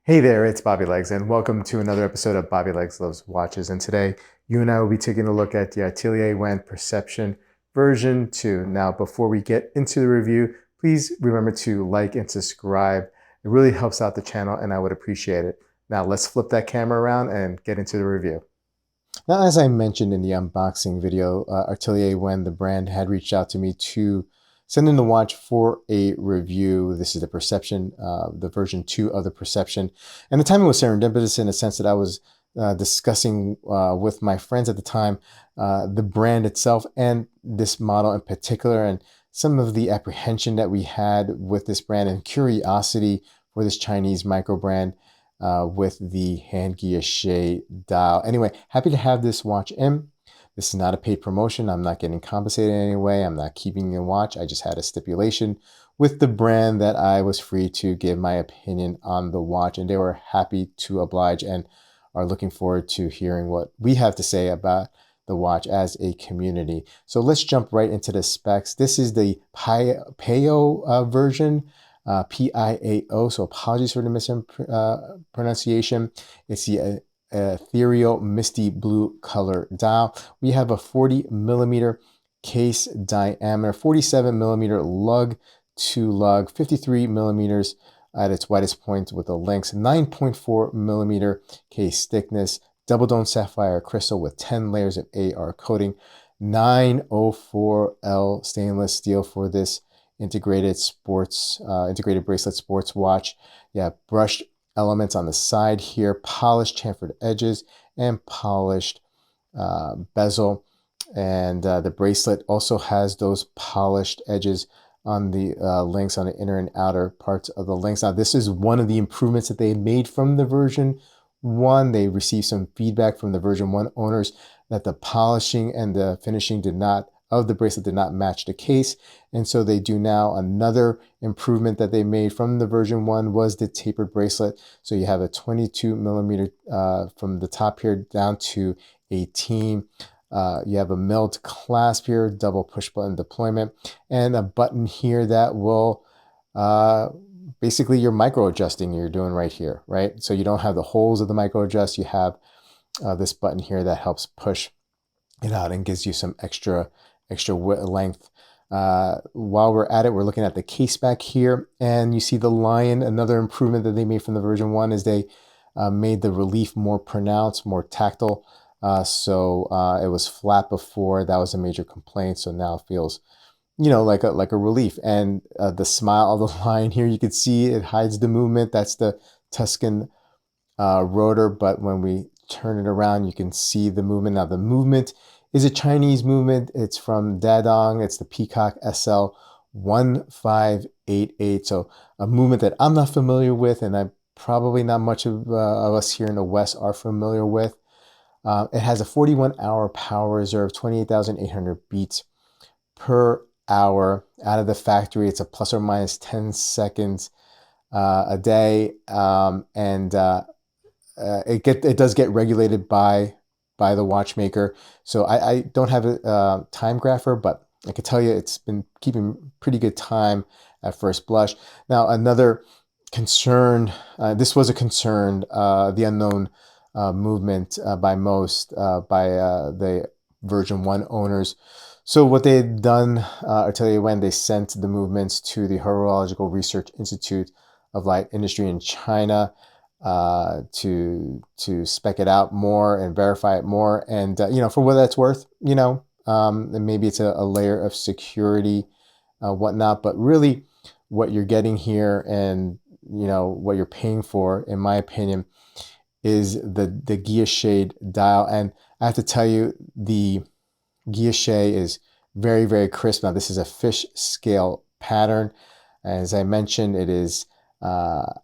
Hey there, it's Bobby Legs, and welcome to another episode of Bobby Legs Loves Watches. And today, you and I will be taking a look at the Atelier Wen Perception version 2. Now, before we get into the review, please remember to like and subscribe. It really helps out the channel, and I would appreciate it. Now, let's flip that camera around and get into the review. Now, as I mentioned in the unboxing video, Atelier Wen, the brand, had reached out to me to send in the watch for a review. This is the Perception, the version 2 of the Perception. And the timing was serendipitous in the sense that I was discussing with my friends at the time the brand itself and this model in particular, and some of the apprehension that we had with this brand and curiosity for this Chinese micro brand with the hand guilloché dial. Anyway, happy to have this watch in. This is not a paid promotion. I'm not getting compensated in any way. I'm not keeping the watch. I just had a stipulation with the brand that I was free to give my opinion on the watch, and they were happy to oblige and are looking forward to hearing what we have to say about the watch as a community. So let's jump right into the specs. This is the PAO version. PIAO, so apologies for the mispronunciation. It's the ethereal misty blue color dial. We have a 40 millimeter case diameter, 47 millimeter lug to lug, 53 millimeters at its widest point with the links, 9.4 millimeter case thickness, double dome sapphire crystal with 10 layers of AR coating, 904L stainless steel for this integrated bracelet sports watch. Yeah, brushed elements on the side here, polished chamfered edges, and polished bezel. And the bracelet also has those polished edges on the links, on the inner and outer parts of the links. Now, this is one of the improvements that they made from the version 1. They received some feedback from the version 1 owners that the polishing and the finishing of the bracelet did not match the case, and so they do now. Another improvement that they made from the version 1 was the tapered bracelet. So you have a 22 millimeter from the top here down to 18. You have a milled clasp here, double push button deployment, and a button here that will basically your micro adjusting you're doing right here, right? So you don't have the holes of the micro adjust. You have this button here that helps push it out and gives you some extra length. While we're at it, we're looking at the case back here, and you see the lion. Another improvement that they made from the version 1 is they made the relief more pronounced, more tactile. So it was flat before. That was a major complaint. So now it feels, like a relief. And the smile of the lion here, you can see it hides the movement. That's the Tuscan rotor. But when we turn it around, you can see the movement. Now the movement is a Chinese movement. It's from Dadong. It's the Peacock SL 1588. So a movement that I'm not familiar with, and I'm probably not much of us here in the West are familiar with. It has a 41-hour power reserve, 28,800 beats per hour. Out of the factory, it's a plus or minus 10 seconds a day, and it does get regulated by the watchmaker. So I don't have a time grapher, but I can tell you it's been keeping pretty good time at first blush. Now, another concern, this was a concern, the unknown movement by most, by the version 1 owners. So what they had done, Atelier Wen, they sent the movements to the Horological Research Institute of Light Industry in China to spec it out more and verify it more. And, for what that's worth, and maybe it's a layer of security, whatnot, but really what you're getting here and, what you're paying for, in my opinion, is the guilloché dial. And I have to tell you, the guilloché is very, very crisp. Now, this is a fish scale pattern. As I mentioned, it is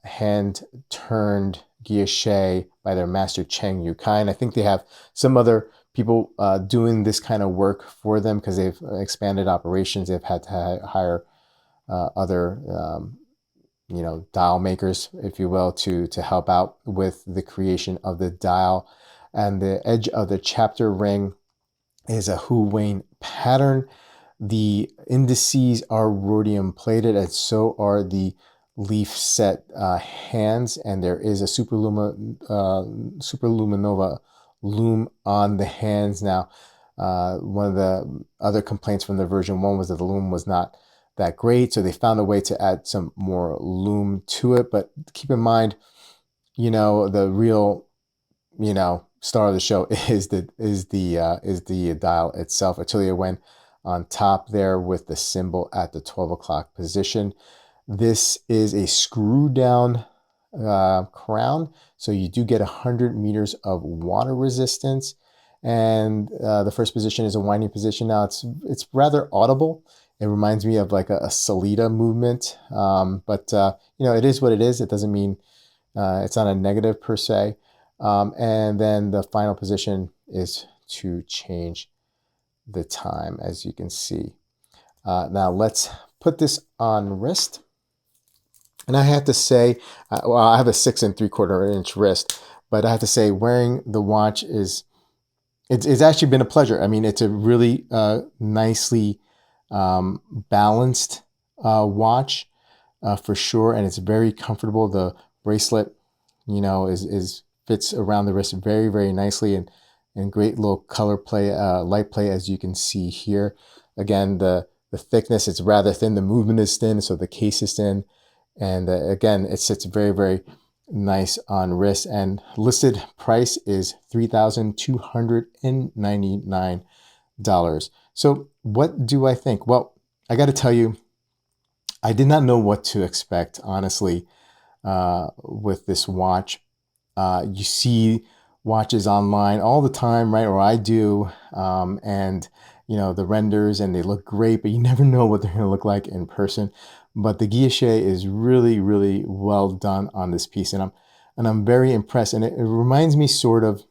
hand-turned guilloché by their master Cheng Yukai. And I think they have some other people doing this kind of work for them because they've expanded operations. They've had to hire other dial makers, if you will, to help out with the creation of the dial. And the edge of the chapter ring is a Hu Wayne pattern. The indices are rhodium plated, and so are the leaf set hands, and there is a Superluminova loom on the hands. Now, one of the other complaints from the version 1 was that the loom was not that great, so they found a way to add some more loom to it. But keep in mind, the real, star of the show is the dial itself. Atelier Wen on top there with the symbol at the 12 o'clock position. This is a screw down crown, so you do get 100 meters of water resistance. And the first position is a winding position. Now it's rather audible. It reminds me of like a Salida movement, but it is what it is. It doesn't mean it's not a negative per se. And then the final position is to change the time, as you can see. Now let's put this on wrist. And I have to say, I have a 6 3/4 inch wrist, but I have to say wearing the watch it's actually been a pleasure. I mean, it's a really nicely balanced watch for sure. And it's very comfortable. The bracelet, is fits around the wrist very, very nicely, and great little color play, light play, as you can see here. Again, the thickness, it's rather thin. The movement is thin, so the case is thin. And again, it sits very, very nice on wrist. And listed price is $3,299. So what do I think? Well, I got to tell you, I did not know what to expect, honestly, with this watch. You see watches online all the time, right? Or I do. And the renders, and they look great, but you never know what they're going to look like in person. But the Guilloché is really, really well done on this piece, and I'm very impressed. And it reminds me sort of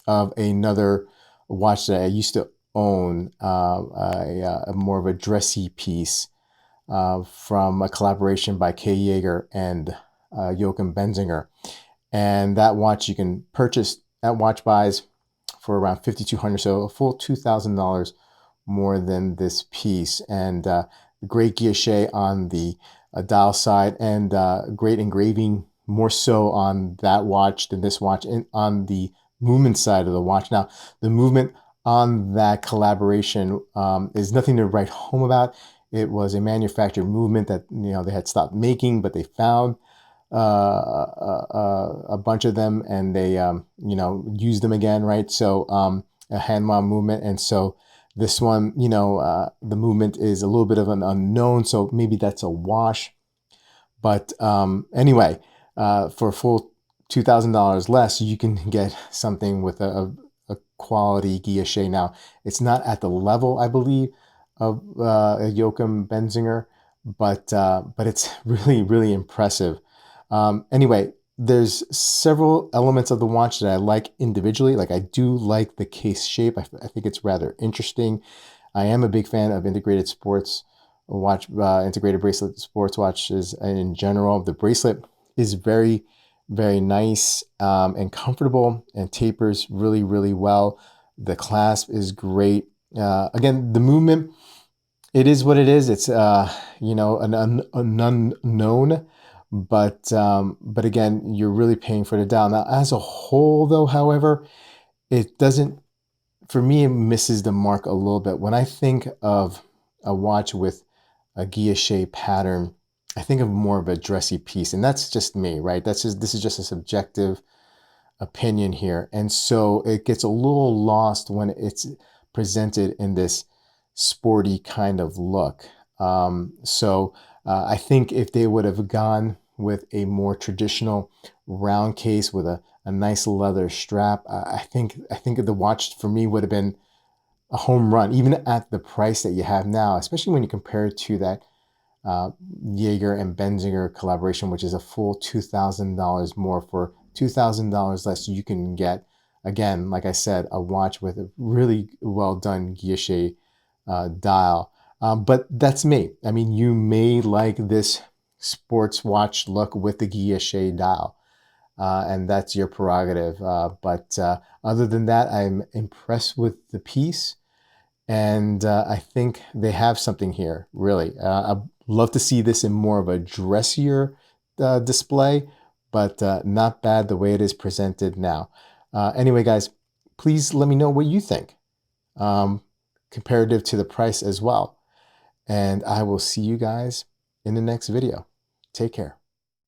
another watch that I used to own, a more of a dressy piece from a collaboration by Kay Yeager and Joachim Benzinger. And that watch, you can purchase at Watch Buys for around $5,200, so a full $2,000 more than this piece. And great guilloche on the dial side, and great engraving, more so on that watch than this watch, and on the movement side of the watch. Now, the movement on that collaboration is nothing to write home about. It was a manufactured movement that they had stopped making, but they found a bunch of them, and they used them again, right? So a hand mom movement. And so this one, the movement is a little bit of an unknown, so maybe that's a wash. But anyway, for a full $2,000 less, you can get something with a quality guilloche. Now, it's not at the level, I believe, of Joachim Benzinger, but it's really, really impressive. Anyway, there's several elements of the watch that I like individually. Like, I do like the case shape. I think it's rather interesting. I am a big fan of integrated sports watch, integrated bracelet sports watches in general. The bracelet is very, very nice and comfortable, and tapers really, really well. The clasp is great. Again, the movement, it is what it is. It's an unknown. But again, you're really paying for the dial. Now, as a whole, though, however, it doesn't, for me, it misses the mark a little bit. When I think of a watch with a guilloche pattern, I think of more of a dressy piece, and that's just me, right? This is just a subjective opinion here, and so it gets a little lost when it's presented in this sporty kind of look. I think if they would have gone with a more traditional round case with a nice leather strap, I think the watch for me would have been a home run, even at the price that you have now, especially when you compare it to that Yeager and Benzinger collaboration, which is a full $2,000 more. For $2,000 less, you can get, again, like I said, a watch with a really well done guilloche dial. But that's me. I mean, you may like this sports watch look with the guilloche dial, and that's your prerogative. But other than that, I'm impressed with the piece, and I think they have something here, really. I'd love to see this in more of a dressier display, but not bad the way it is presented now. Anyway, guys, please let me know what you think, comparative to the price as well. And I will see you guys in the next video. Take care.